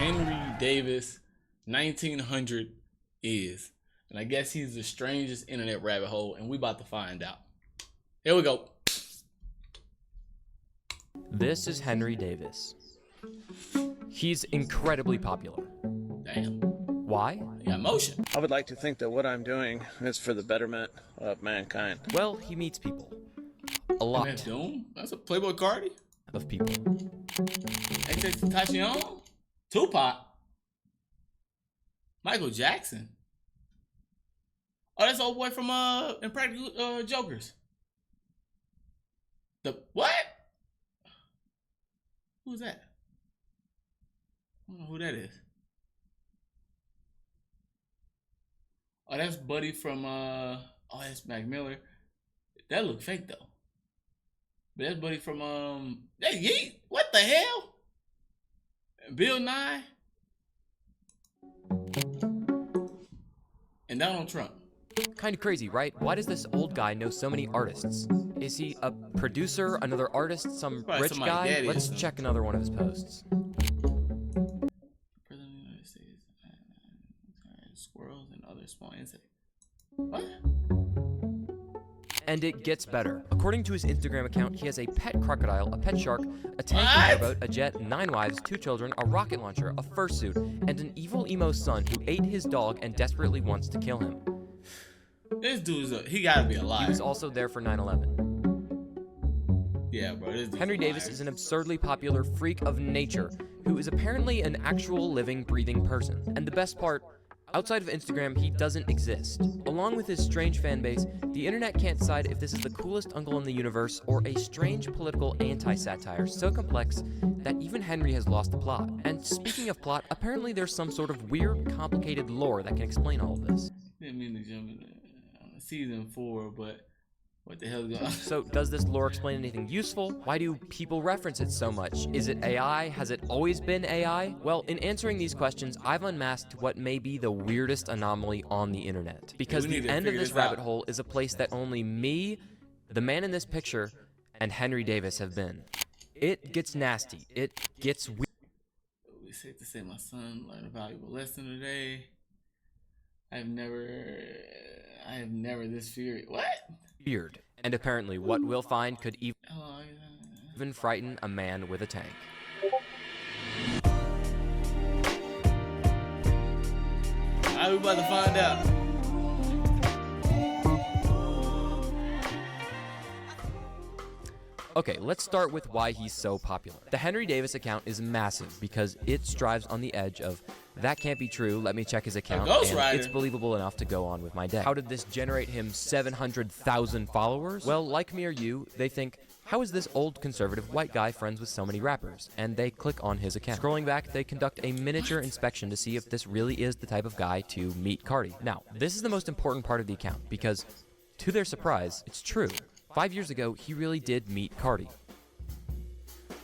henrydavis1900 is. And I guess he's the strangest internet rabbit hole, and we about to find out. Here we go. This is Henry Davis. He's incredibly popular. Damn. Why? Yeah, emotion. I would like to think that what I'm doing is for the betterment of mankind. Well, he meets people. A lot. And that's Doom? That's a Playboy Cardi? Of people. XXXTentacion? Tupac? Michael Jackson? Oh, that's the old boy from Impractical Jokers. The what? Who's that? I don't know who that is. Oh, that's Buddy from oh, that's Mac Miller. That look fake though. But that's Buddy from that Yeet. What the hell? Bill Nye and Donald Trump. Kind of crazy, right? Why does this old guy know so many artists? Is he a producer, another artist, some Probably rich guy? Let's check another one of his posts. President of the United States, squirrels and other small insects. What? And it gets better. According to his Instagram account, he has a pet crocodile, a pet shark, a tank motorboat, a jet, 9 wives, 2 children, a rocket launcher, a fursuit, and an evil emo son who ate his dog and desperately wants to kill him. This dude's he gotta be alive. He was also there for 9/11. Yeah, bro. This Henry Davis is an absurdly popular freak of nature who is apparently an actual living, breathing person. And the best part, outside of Instagram, he doesn't exist. Along with his strange fan base, the internet can't decide if this is the coolest uncle in the universe or a strange political anti-satire so complex that even Henry has lost the plot. And speaking of plot, apparently there's some sort of weird, complicated lore that can explain all of this. Didn't mean to jump in season 4, but what the hell is going on? So does this lore explain anything useful? Why do people reference it so much? Is it AI? Has it always been AI? Well, in answering these questions, I've unmasked what may be the weirdest anomaly on the internet. Because the end of this rabbit hole is a place that only me, the man in this picture, and Henry Davis have been. It gets nasty. It gets weird. We safe to say my son learned a valuable lesson today. I have never this feared. What? Weird. And apparently what we'll find could even frighten a man with a tank. Alright, we about to find out. Okay, let's start with why he's so popular. The Henry Davis account is massive because it strives on the edge of, that can't be true, let me check his account, and it's believable enough to go on with my day. How did this generate him 700,000 followers? Well, like me or you, they think, how is this old conservative white guy friends with so many rappers? And they click on his account. Scrolling back, they conduct a miniature inspection to see if this really is the type of guy to meet Cardi. Now, this is the most important part of the account because, to their surprise, it's true. 5 years ago, he really did meet Cardi.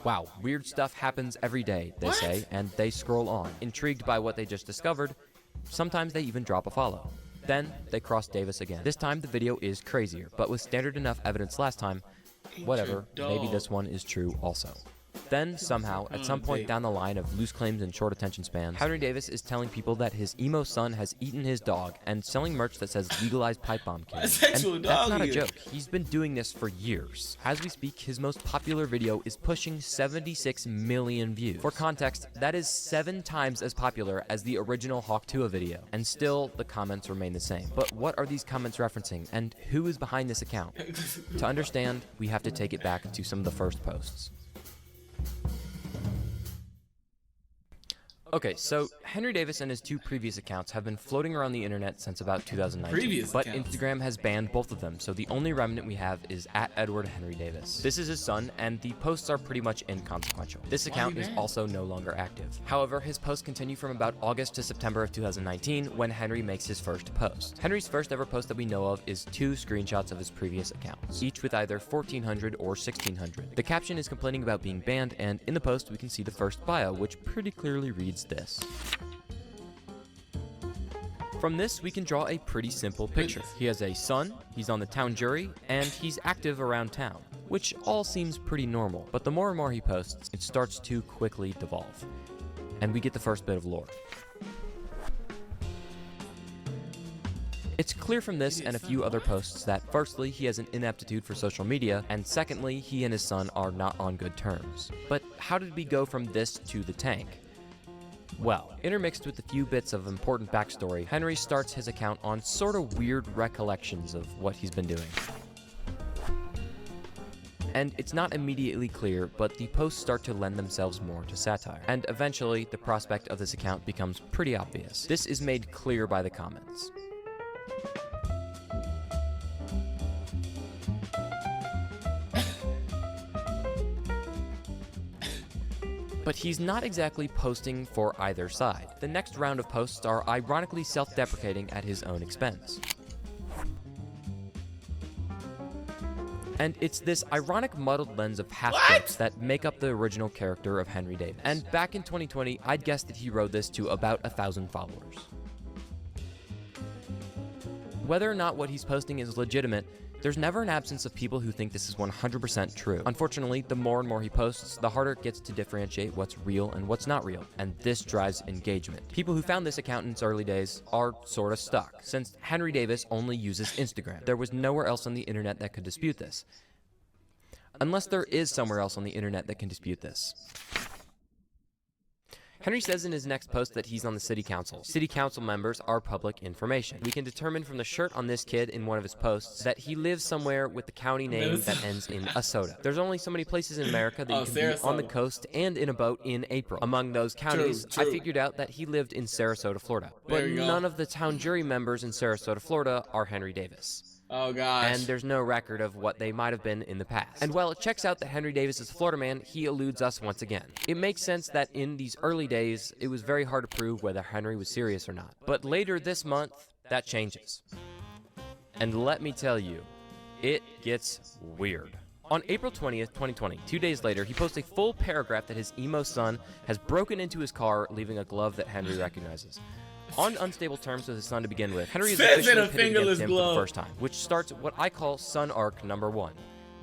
Wow, weird stuff happens every day, they say, and they scroll on. Intrigued by what they just discovered, sometimes they even drop a follow. Then, they cross Davis again. This time, the video is crazier, but with standard enough evidence last time, whatever, maybe this one is true also. Then, somehow, at some point down the line of loose claims and short attention spans, Henry Davis is telling people that his emo son has eaten his dog and selling merch that says legalized pipe bomb kids. And that's not a joke. He's been doing this for years. As we speak, his most popular video is pushing 76 million views. For context, that is 7 times as popular as the original Hawk Tuah video. And still, the comments remain the same. But what are these comments referencing, and who is behind this account? To understand, we have to take it back to some of the first posts. Okay, so Henry Davis and his 2 previous accounts have been floating around the internet since about 2019, but Instagram has banned both of them, so the only remnant we have is @EdwardHenryDavis. This is his son, and the posts are pretty much inconsequential. This account is also no longer active. However, his posts continue from about August to September of 2019, when Henry makes his first post. Henry's first ever post that we know of is 2 screenshots of his previous accounts, each with either 1400 or 1600. The caption is complaining about being banned, and in the post we can see the first bio, which pretty clearly reads this. From this, we can draw a pretty simple picture. He has a son, he's on the town jury, and he's active around town. which all seems pretty normal. But the more and more he posts, it starts to quickly devolve. And we get the first bit of lore. It's clear from this and a few other posts that firstly, he has an inaptitude for social media, and secondly, he and his son are not on good terms. But how did we go from this to the tank? Well, intermixed with a few bits of important backstory, Henry starts his account on sort of weird recollections of what he's been doing. And it's not immediately clear, but the posts start to lend themselves more to satire. And eventually, the prospect of this account becomes pretty obvious. This is made clear by the comments. But he's not exactly posting for either side. The next round of posts are ironically self-deprecating at his own expense. And it's this ironic muddled lens of half-jokes that make up the original character of Henry Davis. And back in 2020, I'd guess that he wrote this to about 1,000 followers. Whether or not what he's posting is legitimate, there's never an absence of people who think this is 100% true. Unfortunately, the more and more he posts, the harder it gets to differentiate what's real and what's not real, and this drives engagement. People who found this account in its early days are sort of stuck, since Henry Davis only uses Instagram. There was nowhere else on the internet that could dispute this. Unless there is somewhere else on the internet that can dispute this. Henry says in his next post that he's on the city council. City council members are public information. We can determine from the shirt on this kid in one of his posts that he lives somewhere with the county name that ends in a soda. There's only so many places in America that you can be on the coast and in a boat in April. Among those counties, I figured out that he lived in Sarasota, Florida. But none of the town jury members in Sarasota, Florida are Henry Davis. Oh, gosh. And there's no record of what they might have been in the past. And while it checks out that Henry Davis is a Florida man, he eludes us once again. It makes sense that in these early days, it was very hard to prove whether Henry was serious or not. But later this month, that changes. And let me tell you, it gets weird. On April 20th, 2020, 2 days later, he posts a full paragraph that his emo son has broken into his car, leaving a glove that Henry recognizes. On unstable terms with his son to begin with, Henry is officially pitted against him for the first time, which starts what I call son arc number 1.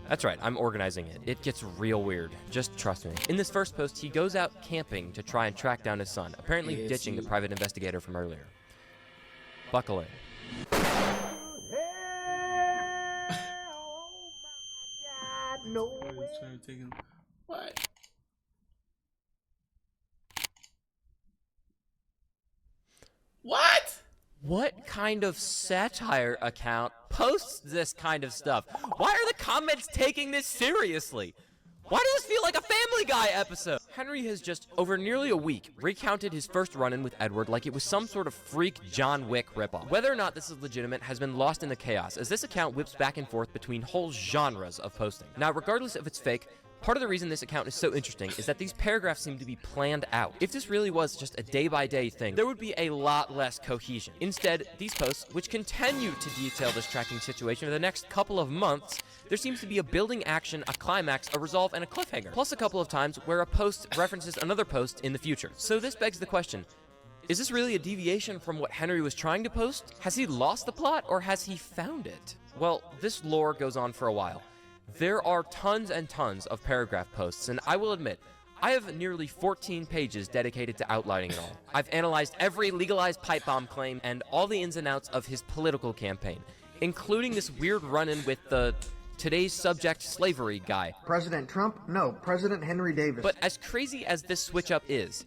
That's right, I'm organizing it. It gets real weird. Just trust me. In this first post, he goes out camping to try and track down his son, apparently ditching the private investigator from earlier. Buckle in. What? What? What kind of satire account posts this kind of stuff? Why are the comments taking this seriously? Why does this feel like a Family Guy episode? Henry has just, over nearly a week, recounted his first run-in with Edward like it was some sort of freak John Wick ripoff. Whether or not this is legitimate has been lost in the chaos, as this account whips back and forth between whole genres of posting. Now, regardless if it's fake, part of the reason this account is so interesting is that these paragraphs seem to be planned out. If this really was just a day-by-day thing, there would be a lot less cohesion. Instead, these posts, which continue to detail this tracking situation for the next couple of months, there seems to be a building action, a climax, a resolve, and a cliffhanger, plus a couple of times where a post references another post in the future. So this begs the question, is this really a deviation from what Henry was trying to post? Has he lost the plot, or has he found it? Well, this lore goes on for a while. There are tons and tons of paragraph posts, and I will admit, I have nearly 14 pages dedicated to outlining it all. I've analyzed every legalized pipe bomb claim and all the ins and outs of his political campaign, including this weird run-in with the today's subject slavery guy. President Trump? No, President Henry Davis. But as crazy as this switch-up is,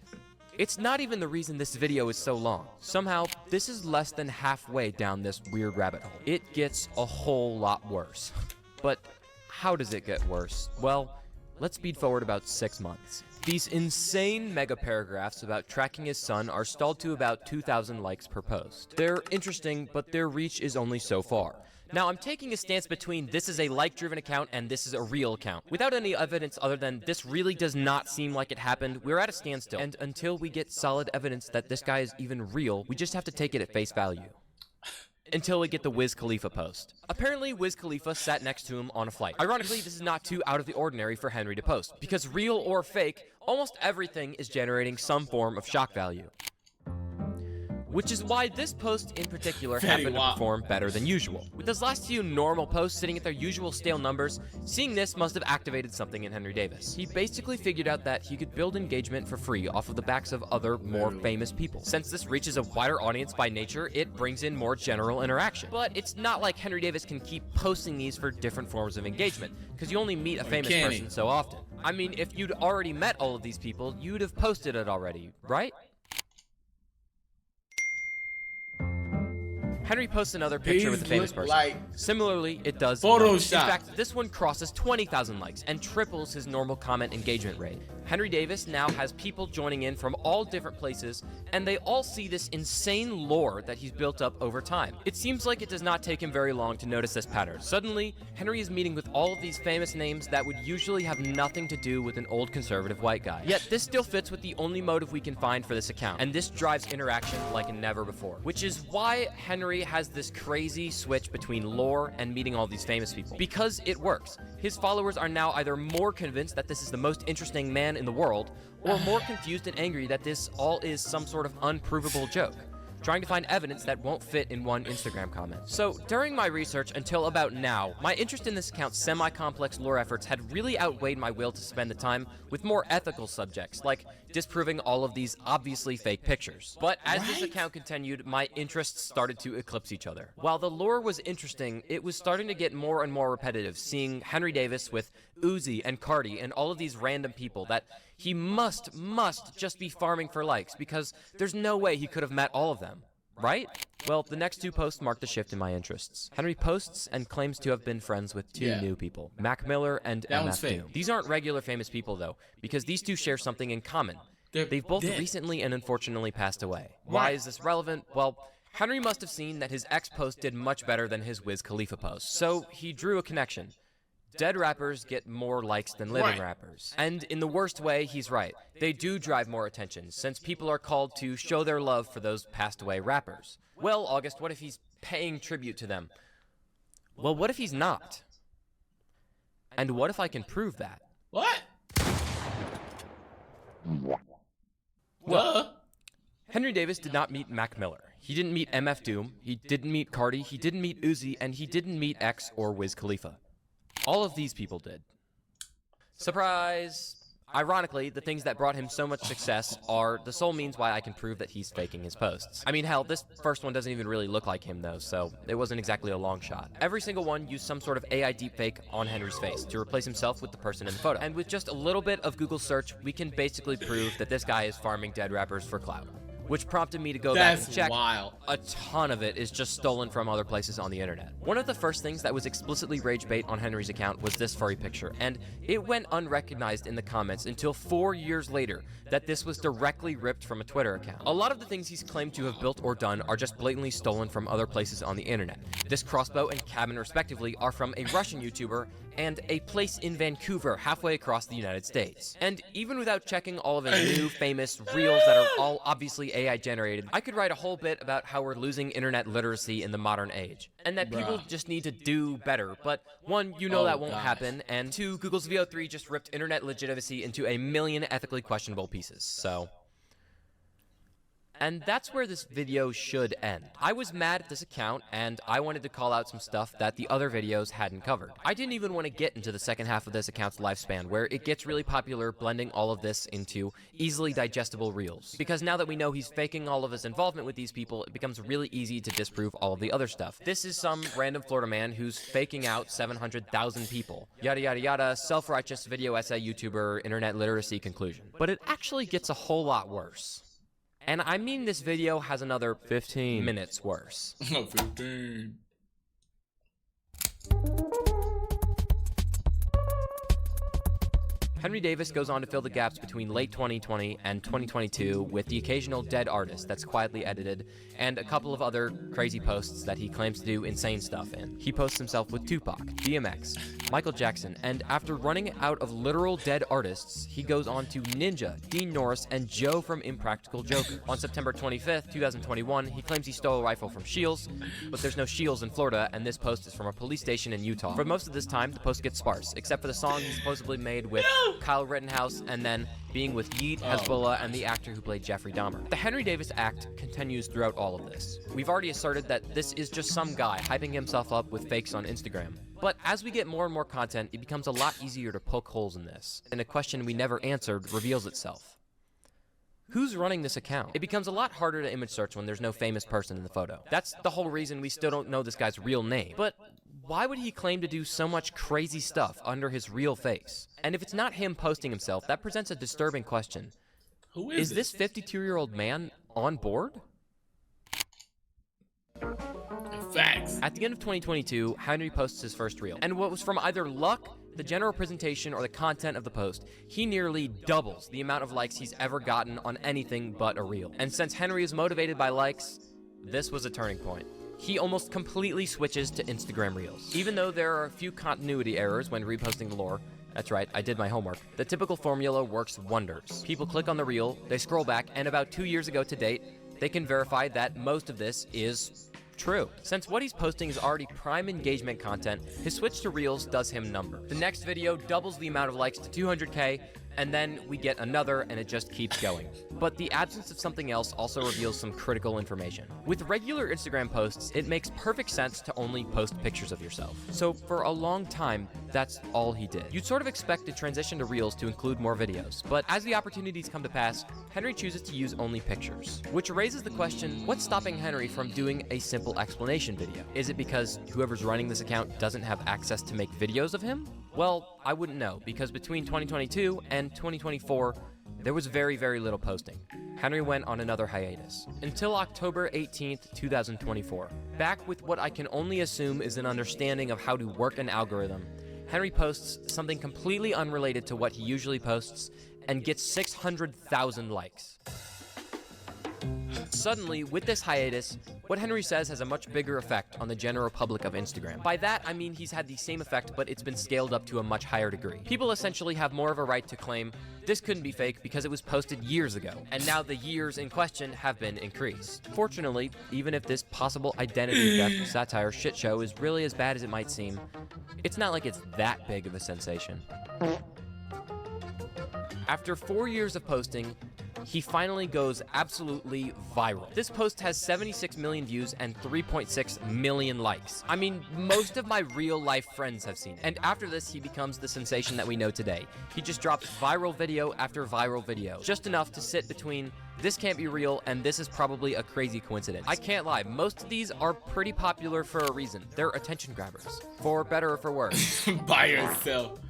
it's not even the reason this video is so long. Somehow, this is less than halfway down this weird rabbit hole. It gets a whole lot worse. But how does it get worse? Well, let's speed forward about 6 months. These insane mega paragraphs about tracking his son are stalled to about 2,000 likes per post. They're interesting, but their reach is only so far. Now, I'm taking a stance between this is a like-driven account and this is a real account. Without any evidence other than this really does not seem like it happened, we're at a standstill. And until we get solid evidence that this guy is even real, we just have to take it at face value. Until we get the Wiz Khalifa post. Apparently, Wiz Khalifa sat next to him on a flight. Ironically, this is not too out of the ordinary for Henry to post, because real or fake, almost everything is generating some form of shock value. which is why this post in particular happened to perform better than usual. With those last few normal posts sitting at their usual stale numbers, seeing this must have activated something in Henry Davis. He basically figured out that he could build engagement for free off of the backs of other, more famous people. Since this reaches a wider audience by nature, it brings in more general interaction. But it's not like Henry Davis can keep posting these for different forms of engagement, because you only meet a famous person so often. I mean, if you'd already met all of these people, you'd have posted it already, right? Henry posts another picture with a famous person. Similarly, it does Photoshop. In fact, this one crosses 20,000 likes and triples his normal comment engagement rate. Henry Davis now has people joining in from all different places, and they all see this insane lore that he's built up over time. It seems like it does not take him very long to notice this pattern. Suddenly, Henry is meeting with all of these famous names that would usually have nothing to do with an old conservative white guy. Yet this still fits with the only motive we can find for this account, and this drives interaction like never before. Which is why Henry has this crazy switch between lore and meeting all these famous people. Because it works. His followers are now either more convinced that this is the most interesting man in the world, or more confused and angry that this all is some sort of unprovable joke, trying to find evidence that won't fit in one Instagram comment. So during my research until about now, my interest in this account's semi-complex lore efforts had really outweighed my will to spend the time with more ethical subjects, like disproving all of these obviously fake pictures. But as this account continued, my interests started to eclipse each other. While the lore was interesting, it was starting to get more and more repetitive, seeing Henry Davis with Uzi and Cardi and all of these random people that he must just be farming for likes, because there's no way he could have met all of them, right? Well, the next two posts marked a shift in my interests. Henry posts and claims to have been friends with two new people, Mac Miller and MF Doom. These aren't regular famous people, though, because these two share something in common. They've both recently and unfortunately passed away. Why is this relevant? Well, Henry must have seen that his ex-post did much better than his Wiz Khalifa post, so he drew a connection. Dead rappers get more likes than living rappers. And in the worst way, he's right. They do drive more attention, since people are called to show their love for those passed away rappers. Well, August, what if he's paying tribute to them? Well, what if he's not? And what if I can prove that? What? Well, Henry Davis did not meet Mac Miller. He didn't meet MF Doom. He didn't meet Cardi. He didn't meet Uzi. And he didn't meet X or Wiz Khalifa. All of these people did. Surprise! Ironically, the things that brought him so much success are the sole means why I can prove that he's faking his posts. I mean, hell, this first one doesn't even really look like him, though, so it wasn't exactly a long shot. Every single one used some sort of AI deepfake on Henry's face to replace himself with the person in the photo. And with just a little bit of Google search, we can basically prove that this guy is farming dead rappers for clout. Which prompted me to go back and check. Wild. A ton of it is just stolen from other places on the internet. One of the first things that was explicitly rage bait on Henry's account was this furry picture, and it went unrecognized in the comments until 4 years later that this was directly ripped from a Twitter account. A lot of the things he's claimed to have built or done are just blatantly stolen from other places on the internet. This crossbow and cabin respectively are from a Russian YouTuber and a place in Vancouver halfway across the United States. And even without checking all of his new famous reels that are all obviously AI generated, I could write a whole bit about how we're losing internet literacy in the modern age. And that people just need to do better. But one, you know that won't happen. And two, Google's VO3 just ripped internet legitimacy into a million ethically questionable pieces. So... And that's where this video should end. I was mad at this account, and I wanted to call out some stuff that the other videos hadn't covered. I didn't even want to get into the second half of this account's lifespan, where it gets really popular blending all of this into easily digestible reels. Because now that we know he's faking all of his involvement with these people, it becomes really easy to disprove all of the other stuff. This is some random Florida man who's faking out 700,000 people. Yada yada yada, self-righteous video essay YouTuber, internet literacy conclusion. But it actually gets a whole lot worse. And I mean this video has another 15 minutes worse. 15. Henry Davis goes on to fill the gaps between late 2020 and 2022 with the occasional dead artist that's quietly edited, and a couple of other crazy posts that he claims to do insane stuff in. He posts himself with Tupac, DMX, Michael Jackson, and after running out of literal dead artists, he goes on to Ninja, Dean Norris, and Joe from Impractical Joker. On September 25th, 2021, he claims he stole a rifle from Shields, but there's no Shields in Florida, and this post is from a police station in Utah. For most of this time, the post gets sparse, except for the song he supposedly made with Kyle Rittenhouse, and then being with Yeet, Hezbollah, and the actor who played Jeffrey Dahmer. The Henry Davis act continues throughout all of this. We've already asserted that this is just some guy hyping himself up with fakes on Instagram. But as we get more and more content, it becomes a lot easier to poke holes in this, and a question we never answered reveals itself. Who's running this account? It becomes a lot harder to image search when there's no famous person in the photo. That's the whole reason we still don't know this guy's real name. But why would he claim to do so much crazy stuff under his real face? And if it's not him posting himself, that presents a disturbing question. Who is this 52-year-old man on board? Facts. At the end of 2022, Henry posts his first reel. And what was from either luck, the general presentation, or the content of the post, he nearly doubles the amount of likes he's ever gotten on anything but a reel. And since Henry is motivated by likes, this was a turning point. He almost completely switches to Instagram Reels. Even though there are a few continuity errors when reposting the lore, that's right, I did my homework, the typical formula works wonders. People click on the reel, they scroll back, and about 2 years ago to date, they can verify that most of this is true. Since what he's posting is already prime engagement content, his switch to Reels does him numbers. The next video doubles the amount of likes to 200K, and then we get another, and it just keeps going. But the absence of something else also reveals some critical information. With regular Instagram posts, it makes perfect sense to only post pictures of yourself. So for a long time, that's all he did. You'd sort of expect the transition to Reels to include more videos, but as the opportunities come to pass, Henry chooses to use only pictures. Which raises the question, what's stopping Henry from doing a simple explanation video? Is it because whoever's running this account doesn't have access to make videos of him? Well, I wouldn't know, because between 2022 and 2024, there was very, very little posting. Henry went on another hiatus, until October 18th, 2024. Back with what I can only assume is an understanding of how to work an algorithm, Henry posts something completely unrelated to what he usually posts, and gets 600,000 likes. Suddenly, with this hiatus, what Henry says has a much bigger effect on the general public of Instagram. By that, I mean he's had the same effect, but it's been scaled up to a much higher degree. People essentially have more of a right to claim this couldn't be fake because it was posted years ago, and now the years in question have been increased. Fortunately, even if this possible identity theft satire shit show is really as bad as it might seem, it's not like it's that big of a sensation. After 4 years of posting, he finally goes absolutely viral. This post has 76 million views and 3.6 million likes. I mean, most of my real-life friends have seen it. And after this, he becomes the sensation that we know today. He just drops viral video after viral video, just enough to sit between this can't be real and this is probably a crazy coincidence. I can't lie, most of these are pretty popular for a reason. They're attention grabbers, for better or for worse. By yourself.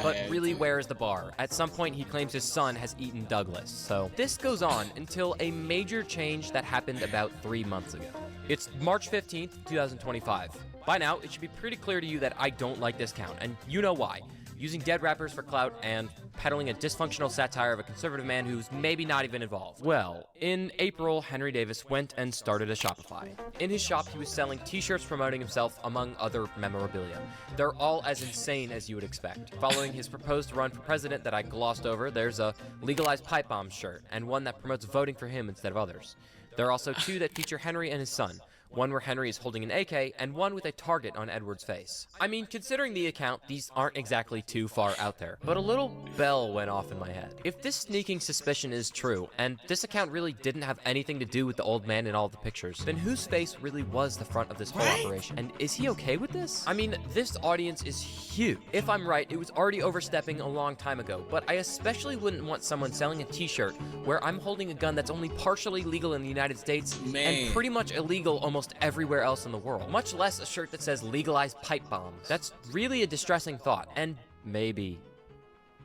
But really, where is the bar? At some point, he claims his son has eaten Douglas. So this goes on until a major change that happened about 3 months ago. It's March 15th, 2025. By now, it should be pretty clear to you that I don't like this count, and you know why. Using dead rappers for clout and peddling a dysfunctional satire of a conservative man who's maybe not even involved. Well, in April, Henry Davis went and started a Shopify. In his shop, he was selling t-shirts promoting himself, among other memorabilia. They're all as insane as you would expect. Following his proposed run for president that I glossed over, there's a legalized pipe bomb shirt, and one that promotes voting for him instead of others. There are also two that feature Henry and his son. One where Henry is holding an AK, and one with a target on Edward's face. I mean, considering the account, these aren't exactly too far out there, but a little bell went off in my head. If this sneaking suspicion is true, and this account really didn't have anything to do with the old man in all the pictures, then whose face really was the front of this whole operation? And is he okay with this? I mean, this audience is huge. If I'm right, it was already overstepping a long time ago, but I especially wouldn't want someone selling a t-shirt where I'm holding a gun that's only partially legal in the United States and pretty much illegal almost everywhere else in the world, much less a shirt that says legalized pipe bombs. That's really a distressing thought, and maybe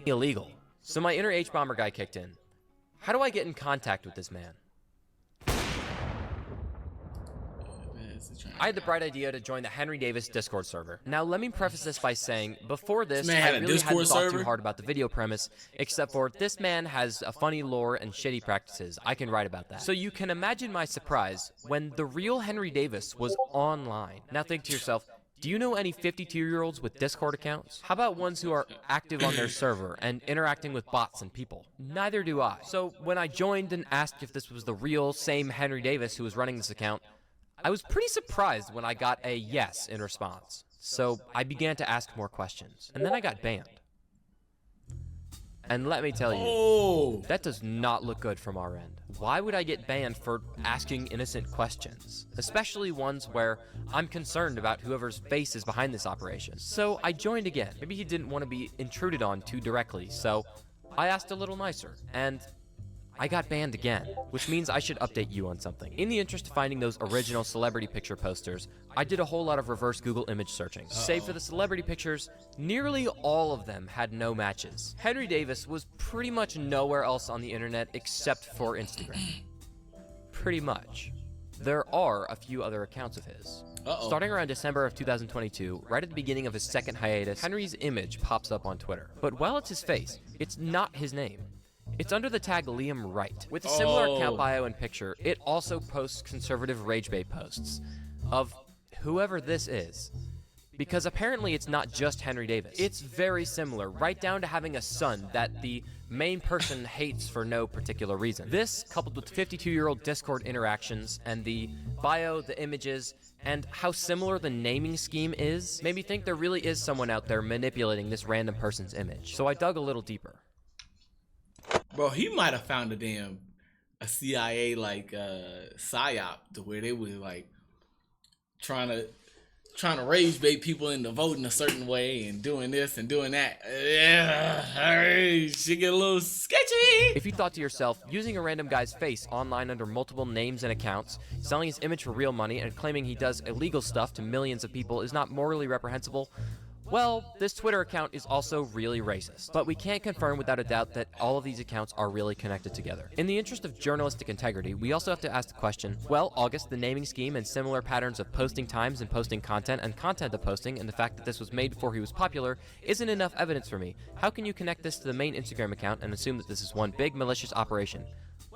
illegal. So my inner H-bomber guy kicked in. How do I get in contact with this man? I had the bright idea to join the Henry Davis Discord server. Now, let me preface this by saying, before this, I really hadn't thought too hard about the video premise, except for this man has a funny lore and shitty practices. I can write about that. So you can imagine my surprise when the real Henry Davis was online. Now think to yourself, do you know any 52-year-olds with Discord accounts? How about ones who are active on their server and interacting with bots and people? Neither do I. So when I joined and asked if this was the real, same Henry Davis who was running this account, I was pretty surprised when I got a yes in response. So I began to ask more questions, and then I got banned. And let me tell you, that does not look good from our end. Why would I get banned for asking innocent questions? Especially ones where I'm concerned about whoever's face is behind this operation. So I joined again. Maybe he didn't want to be intruded on too directly, so I asked a little nicer, and I got banned again, which means I should update you on something. In the interest of finding those original celebrity picture posters, I did a whole lot of reverse Google image searching. Save for the celebrity pictures, nearly all of them had no matches. Henry Davis was pretty much nowhere else on the internet except for Instagram. Pretty much. There are a few other accounts of his. Starting around December of 2022, right at the beginning of his second hiatus, Henry's image pops up on Twitter. But while it's his face, it's not his name. It's under the tag Liam Wright. With a similar account bio and picture, it also posts conservative rage bait posts of whoever this is. Because apparently it's not just Henry Davis. It's very similar, right down to having a son that the main person hates for no particular reason. This, coupled with 52-year-old Discord interactions and the bio, the images, and how similar the naming scheme is, made me think there really is someone out there manipulating this random person's image. So I dug a little deeper. Bro, he might have found a CIA like psyop to where they was like trying to rage bait people into voting a certain way and doing this and doing that. Yeah, shit get a little sketchy. If you thought to yourself, using a random guy's face online under multiple names and accounts, selling his image for real money, and claiming he does illegal stuff to millions of people is not morally reprehensible, well, this Twitter account is also really racist. But we can't confirm without a doubt that all of these accounts are really connected together. In the interest of journalistic integrity, we also have to ask the question, well, August, the naming scheme and similar patterns of posting times and posting content and content of posting and the fact that this was made before he was popular isn't enough evidence for me. How can you connect this to the main Instagram account and assume that this is one big malicious operation?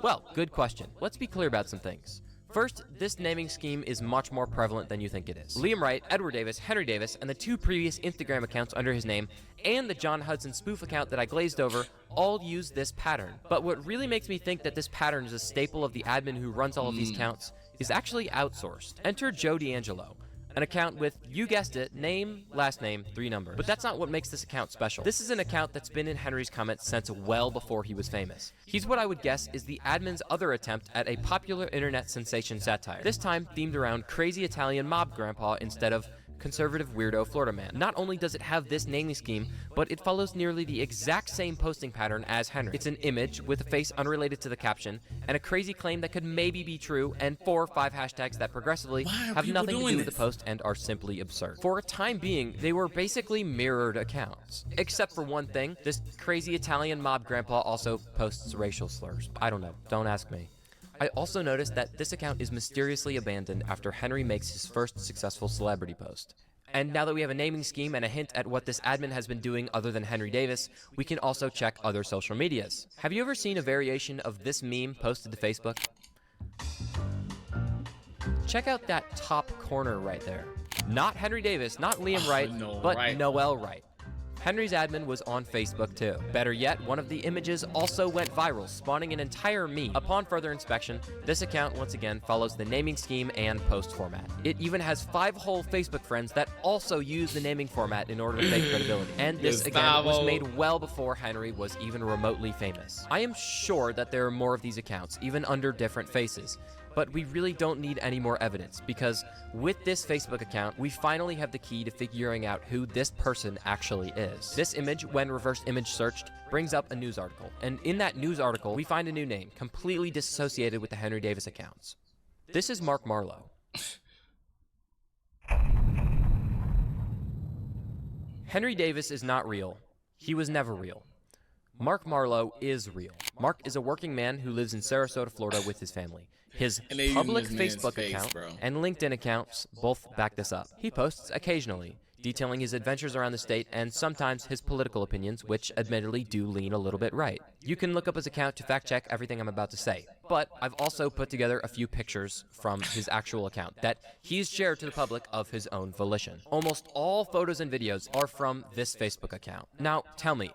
Well, good question. Let's be clear about some things. First, this naming scheme is much more prevalent than you think it is. Liam Wright, Edward Davis, Henry Davis, and the two previous Instagram accounts under his name, and the John Hudson spoof account that I glazed over, all use this pattern. But what really makes me think that this pattern is a staple of the admin who runs all of these accounts is actually outsourced. Enter Joe D'Angelo, an account with, you guessed it, name, last name, 3 numbers. But that's not what makes this account special. This is an account that's been in Henry's comments since well before he was famous. He's what I would guess is the admin's other attempt at a popular internet sensation satire, this time themed around crazy Italian mob grandpa instead of conservative weirdo Florida man. Not only does it have this naming scheme, but it follows nearly the exact same posting pattern as Henry. It's an image with a face unrelated to the caption, and a crazy claim that could maybe be true, and 4 or 5 hashtags that progressively have nothing to do with the post and are simply absurd. For a time being, they were basically mirrored accounts. Except for one thing, this crazy Italian mob grandpa also posts racial slurs. I don't know, don't ask me. I also noticed that this account is mysteriously abandoned after Henry makes his first successful celebrity post. And now that we have a naming scheme and a hint at what this admin has been doing other than Henry Davis, we can also check other social medias. Have you ever seen a variation of this meme posted to Facebook? Check out that top corner right there. Not Henry Davis, not Liam Wright, but Noel Wright. Henry's admin was on Facebook too. Better yet, one of the images also went viral, spawning an entire meme. Upon further inspection, this account once again follows the naming scheme and post format. It even has 5 whole Facebook friends that also use the naming format in order to make credibility. And this again was made well before Henry was even remotely famous. I am sure that there are more of these accounts, even under different faces. But we really don't need any more evidence, because with this Facebook account, we finally have the key to figuring out who this person actually is. This image, when reverse image searched, brings up a news article, and in that news article, we find a new name, completely disassociated with the Henry Davis accounts. This is Mark Marlowe. Henry Davis is not real. He was never real. Mark Marlowe is real. Mark is a working man who lives in Sarasota, Florida with his family. His public Facebook account and LinkedIn accounts both back this up. He posts occasionally, detailing his adventures around the state and sometimes his political opinions, which admittedly do lean a little bit right. You can look up his account to fact check everything I'm about to say, but I've also put together a few pictures from his actual account that he's shared to the public of his own volition. Almost all photos and videos are from this Facebook account. Now, tell me,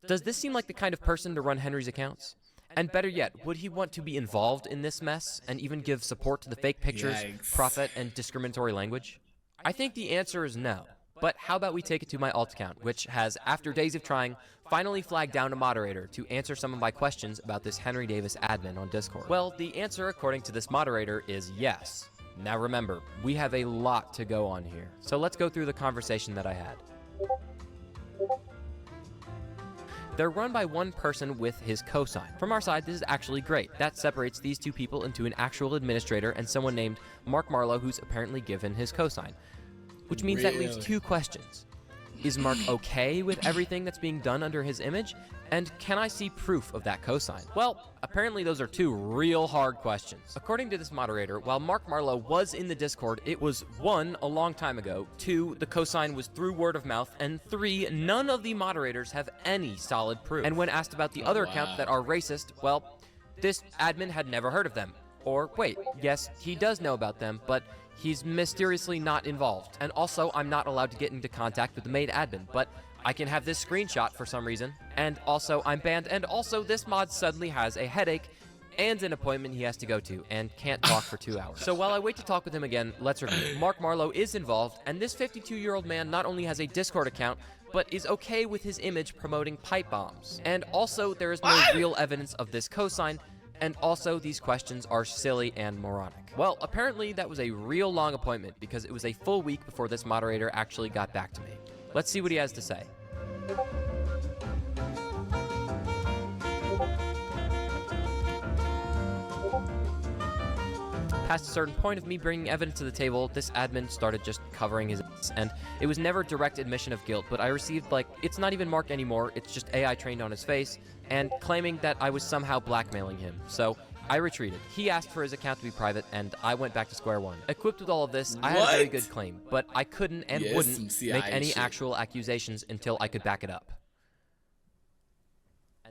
does this seem like the kind of person to run Henry's accounts? And better yet, would he want to be involved in this mess and even give support to the fake pictures, profit, and discriminatory language? I think the answer is no. But how about we take it to my alt account, which has, after days of trying, finally flagged down a moderator to answer some of my questions about this Henry Davis admin on Discord. Well, the answer, according to this moderator, is yes. Now remember, we have a lot to go on here. So let's go through the conversation that I had. They're run by one person with his cosign. From our side, this is actually great. That separates these two people into an actual administrator and someone named Mark Marlowe, who's apparently given his cosign. Which means that leaves two questions. Is Mark okay with everything that's being done under his image? And can I see proof of that cosign? Well, apparently those are two real hard questions. According to this moderator, while Mark Marlowe was in the Discord, it was 1, a long time ago, 2, the cosign was through word of mouth, and 3, none of the moderators have any solid proof. And when asked about the other accounts that are racist, well, this admin had never heard of them. Or wait, yes, he does know about them, but he's mysteriously not involved. And also, I'm not allowed to get into contact with the main admin, but I can have this screenshot for some reason. And also, I'm banned, and also, this mod suddenly has a headache and an appointment he has to go to, and can't talk for 2 hours. So while I wait to talk with him again, let's review. Mark Marlowe is involved, and this 52-year-old man not only has a Discord account, but is okay with his image promoting pipe bombs. And also, there is no real evidence of this cosign, and also, these questions are silly and moronic. Well, apparently that was a real long appointment because it was a full week before this moderator actually got back to me. Let's see what he has to say. Past a certain point of me bringing evidence to the table, this admin started just covering his ass, and it was never direct admission of guilt, but I received, like, it's not even Mark anymore, it's just AI trained on his face, and claiming that I was somehow blackmailing him. So I retreated. He asked for his account to be private, and I went back to square one. Equipped with all of this, I had a very good claim, but I couldn't and wouldn't make any actual accusations until I could back it up.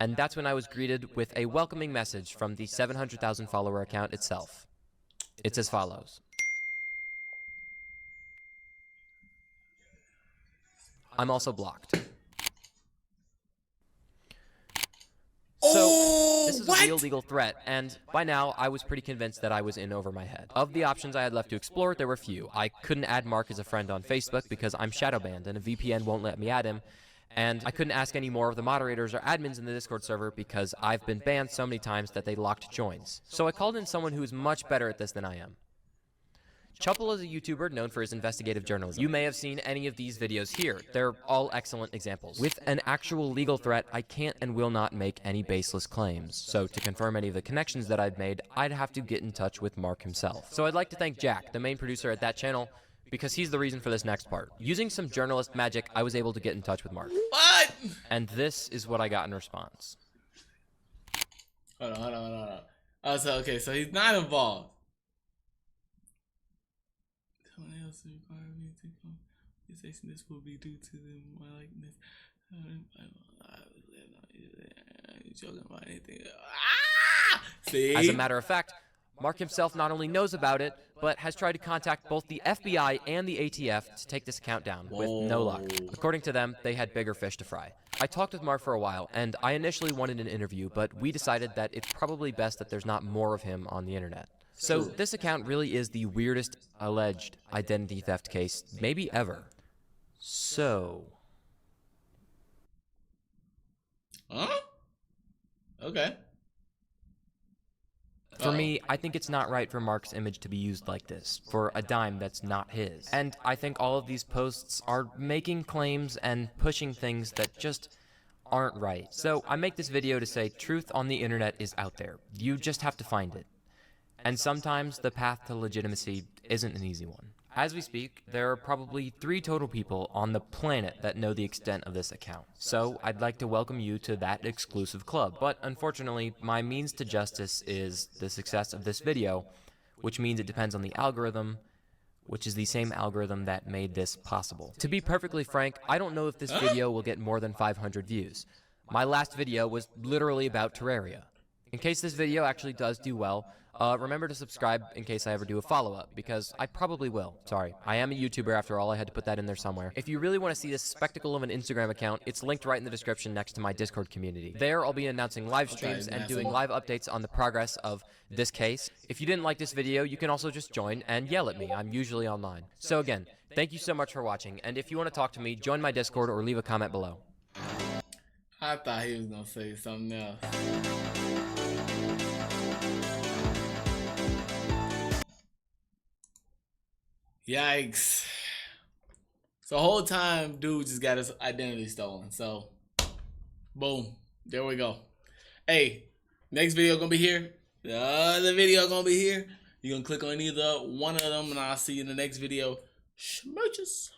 And that's when I was greeted with a welcoming message from the 700,000 follower account itself. It's as follows. I'm also blocked. So, this is a real legal threat, and by now, I was pretty convinced that I was in over my head. Of the options I had left to explore, there were few. I couldn't add Mark as a friend on Facebook because I'm shadow banned, and a VPN won't let me add him, and I couldn't ask any more of the moderators or admins in the Discord server because I've been banned so many times that they locked joins. So I called in someone who is much better at this than I am. Chuppel is a YouTuber known for his investigative journalism. You may have seen any of these videos here. They're all excellent examples. With an actual legal threat, I can't and will not make any baseless claims. So to confirm any of the connections that I've made, I'd have to get in touch with Mark himself. So I'd like to thank Jack, the main producer at that channel, because he's the reason for this next part. Using some journalist magic, I was able to get in touch with Mark. What? And this is what I got in response. Hold on. Oh, so, okay, so he's not involved. Someone else required me to come. This will be due to my likeness. Joking about anything. See? As a matter of fact, Mark himself not only knows about it, but has tried to contact both the FBI and the ATF to take this account down, with no luck. According to them, they had bigger fish to fry. I talked with Mark for a while, and I initially wanted an interview, but we decided that it's probably best that there's not more of him on the internet. So this account really is the weirdest alleged identity theft case maybe ever. So... Huh? Okay. For me, I think it's not right for Mark's image to be used like this, for a dime that's not his. And I think all of these posts are making claims and pushing things that just aren't right. So I make this video to say truth on the internet is out there. You just have to find it. And sometimes the path to legitimacy isn't an easy one. As we speak, there are probably 3 total people on the planet that know the extent of this account. So I'd like to welcome you to that exclusive club. But unfortunately, my means to justice is the success of this video, which means it depends on the algorithm, which is the same algorithm that made this possible. To be perfectly frank, I don't know if this video will get more than 500 views. My last video was literally about Terraria. In case this video actually does do well, Remember to subscribe in case I ever do a follow-up, because I probably will. Sorry, I am a YouTuber after all. I had to put that in there somewhere. If you really want to see this spectacle of an Instagram account, it's linked right in the description next to my Discord community. There, I'll be announcing live streams and doing live updates on the progress of this case. If you didn't like this video, you can also just join and yell at me. I'm usually online. So again, thank you so much for watching, and if you want to talk to me, join my Discord or leave a comment below. I thought he was gonna say something else. Yikes. So the whole time, dude just got his identity stolen. So, boom. There we go. Hey, next video gonna be here. The other video gonna be here. You're gonna click on either one of them, and I'll see you in the next video. Smooches.